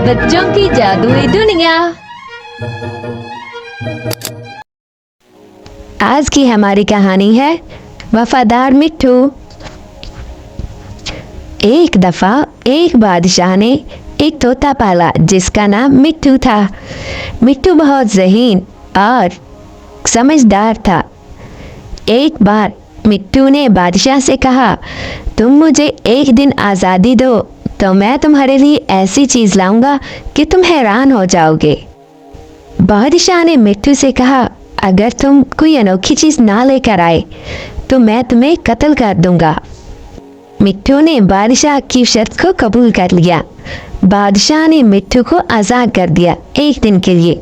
बच्चों की जादुई दुनिया। आज की हमारी कहानी है वफादार मिट्ठू। एक दफा एक बादशाह ने एक तोता पाला जिसका नाम मिट्ठू था। मिट्ठू बहुत ज़हीन और समझदार था। एक बार मिट्ठू ने बादशाह से कहा, तुम मुझे एक दिन आज़ादी दो तो मैं तुम्हारे लिए ऐसी चीज़ लाऊंगा कि तुम हैरान हो जाओगे। बादशाह ने मिट्ठू से कहा, अगर तुम कोई अनोखी चीज़ ना लेकर आए तो मैं तुम्हें कत्ल कर दूंगा। मिट्ठू ने बादशाह की शर्त को कबूल कर लिया। बादशाह ने मिट्ठू को आज़ाद कर दिया एक दिन के लिए।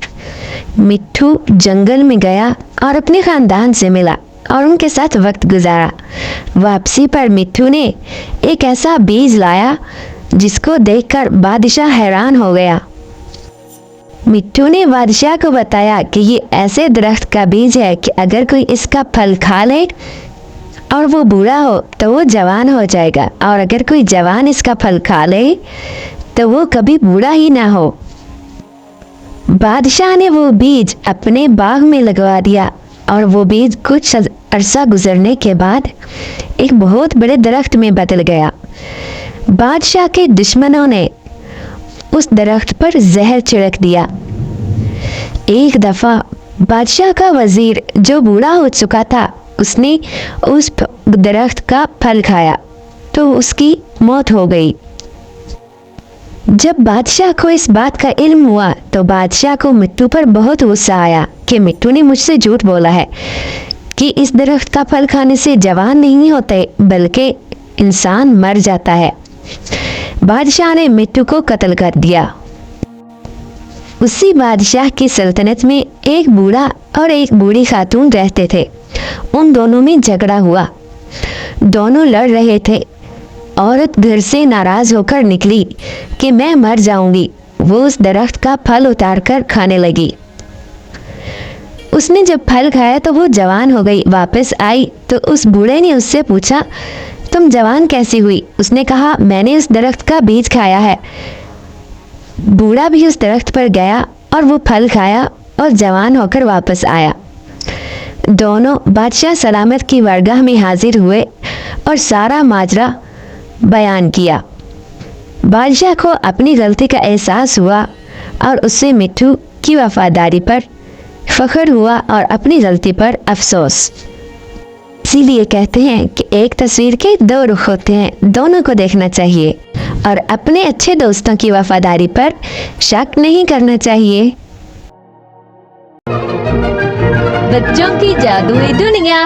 मिट्ठू जंगल में गया और अपने ख़ानदान से मिला और उनके साथ वक्त गुजारा। वापसी पर मिट्ठू ने एक ऐसा बीज लाया जिसको देखकर बादशाह हैरान हो गया। मिट्ठू ने बादशाह को बताया कि ये ऐसे दरख्त का बीज है कि अगर कोई इसका फल खा ले और वो बूढ़ा हो तो वो जवान हो जाएगा, और अगर कोई जवान इसका फल खा ले तो वो कभी बूढ़ा ही ना हो। बादशाह ने वो बीज अपने बाग में लगवा दिया और वो बीज कुछ अरसा गुजरने के बाद एक बहुत बड़े दरख्त में बदल गया। बादशाह के दुश्मनों ने उस दरख्त पर जहर छिड़क दिया। एक दफ़ा बादशाह का वजीर जो बूढ़ा हो चुका था उसने उस दरख्त का फल खाया तो उसकी मौत हो गई। जब बादशाह को इस बात का इल्म हुआ तो बादशाह को मिट्ठू पर बहुत गुस्सा आया कि मिट्ठू ने मुझसे झूठ बोला है कि इस दरख्त का फल खाने से जवान नहीं होते बल्कि इंसान मर जाता है। बादशाह ने मिट्ठू को कत्ल कर दिया। उसी बादशाह की सल्तनत में एक बूढ़ा और एक बूढ़ी खातून रहते थे। उन दोनों में झगड़ा हुआ। दोनों लड़ रहे थे। औरत घर से नाराज होकर निकली कि मैं मर जाऊंगी। वो उस दरख्त का फल उतारकर खाने लगी। उसने जब फल खाया तो वो जवान हो गई। वापस आई तो उस बूढ़े ने उससे पूछा, तुम जवान कैसी हुई? उसने कहा, मैंने उस दरख्त का बीज खाया है। बूढ़ा भी उस दरख्त पर गया और वो फल खाया और जवान होकर वापस आया। दोनों बादशाह सलामत की बारगाह में हाजिर हुए और सारा माजरा बयान किया। बादशाह को अपनी गलती का एहसास हुआ और उससे मिट्ठू की वफादारी पर फख्र हुआ और अपनी गलती पर अफसोस। इसीलिए कहते हैं कि एक तस्वीर के दो रुख होते हैं, दोनों को देखना चाहिए और अपने अच्छे दोस्तों की वफादारी पर शक नहीं करना चाहिए। बच्चों की जादुई दुनिया।